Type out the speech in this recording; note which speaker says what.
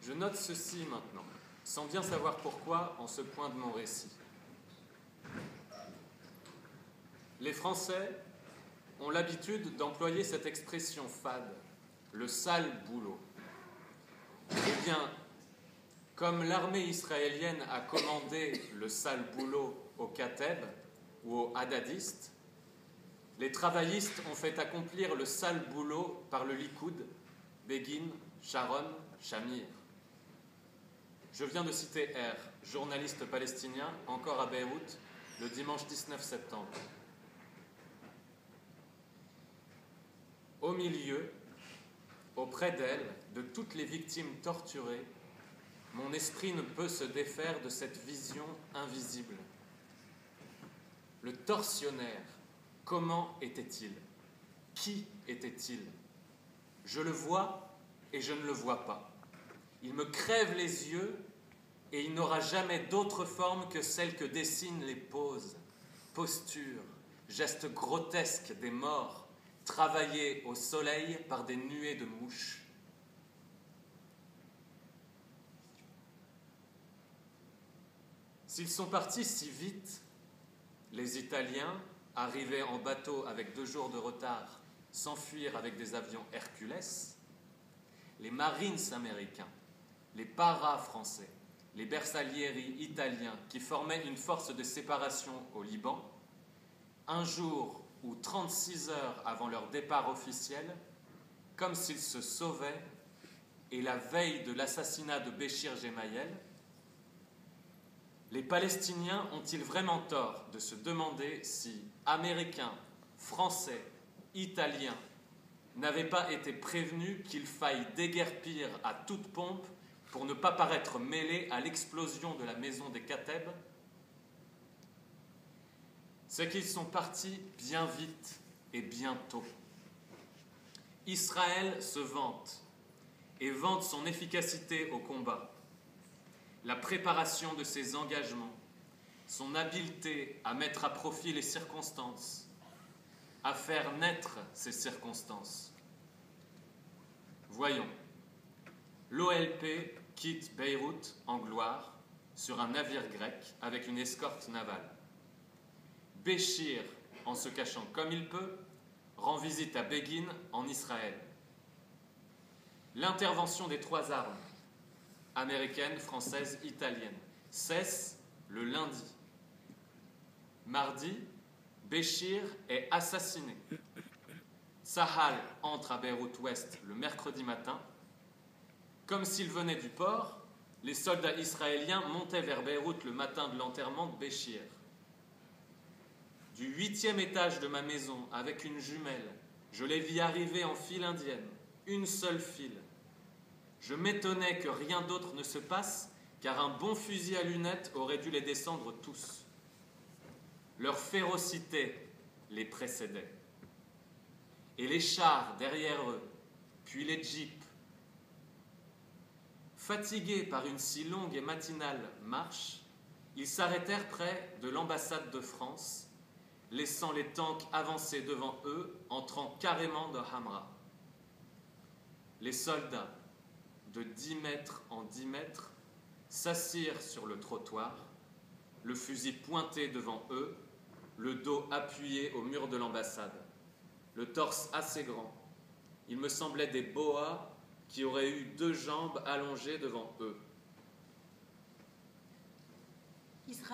Speaker 1: Je note ceci maintenant, sans bien savoir pourquoi en ce point de mon récit. Les Français ont l'habitude d'employer cette expression fade, le sale boulot. Eh bien, comme l'armée israélienne a commandé le sale boulot aux Kateb ou aux Haddadistes, les travaillistes ont fait accomplir le sale boulot par le Likoud, Begin, Sharon, Shamir. Je viens de citer R, journaliste palestinien, encore à Beyrouth, le dimanche 19 septembre. Au milieu, auprès d'elle, de toutes les victimes torturées, mon esprit ne peut se défaire de cette vision invisible. Le tortionnaire, comment était-il? Qui était-il? Je le vois et je ne le vois pas. Il me crève les yeux et il n'aura jamais d'autre forme que celle que dessinent les poses, postures, gestes grotesques des morts, travaillés au soleil par des nuées de mouches. S'ils sont partis si vite, les Italiens, arrivés en bateau avec 2 jours de retard, s'enfuir avec des avions Hercules, les Marines américains, les paras français, les Bersaglieri italiens qui formaient une force de séparation au Liban, un jour ou 36 heures avant leur départ officiel, comme s'ils se sauvaient, et la veille de l'assassinat de Béchir Gemayel, les Palestiniens ont-ils vraiment tort de se demander si Américains, Français, Italiens n'avaient pas été prévenus qu'il faille déguerpir à toute pompe pour ne pas paraître mêlés à l'explosion de la maison des Kateb? C'est qu'ils sont partis bien vite et bien tôt. Israël se vante et vante son efficacité au combat, la préparation de ses engagements, son habileté à mettre à profit les circonstances, à faire naître ces circonstances. Voyons, l'OLP quitte Beyrouth en gloire sur un navire grec avec une escorte navale. Béchir, en se cachant comme il peut, rend visite à Begin en Israël. L'intervention des 3 armes, américaine, française, italienne, cesse le lundi. Mardi, Béchir est assassiné. Sahal entre à Beyrouth-Ouest le mercredi matin. Comme s'il venait du port, les soldats israéliens montaient vers Beyrouth le matin de l'enterrement de Béchir. Du 8e étage de ma maison, avec une jumelle, je les vis arriver en file indienne, une seule file. Je m'étonnais que rien d'autre ne se passe, car un bon fusil à lunettes aurait dû les descendre tous. Leur férocité les précédait. Et les chars derrière eux, puis les jeeps. Fatigués par une si longue et matinale marche, ils s'arrêtèrent près de l'ambassade de France, laissant les tanks avancer devant eux, entrant carrément dans Hamra. Les soldats, de 10 mètres en 10 mètres, s'assirent sur le trottoir, le fusil pointé devant eux, le dos appuyé au mur de l'ambassade, le torse assez grand. Il me semblait des boas qui auraient eu 2 jambes allongées devant eux.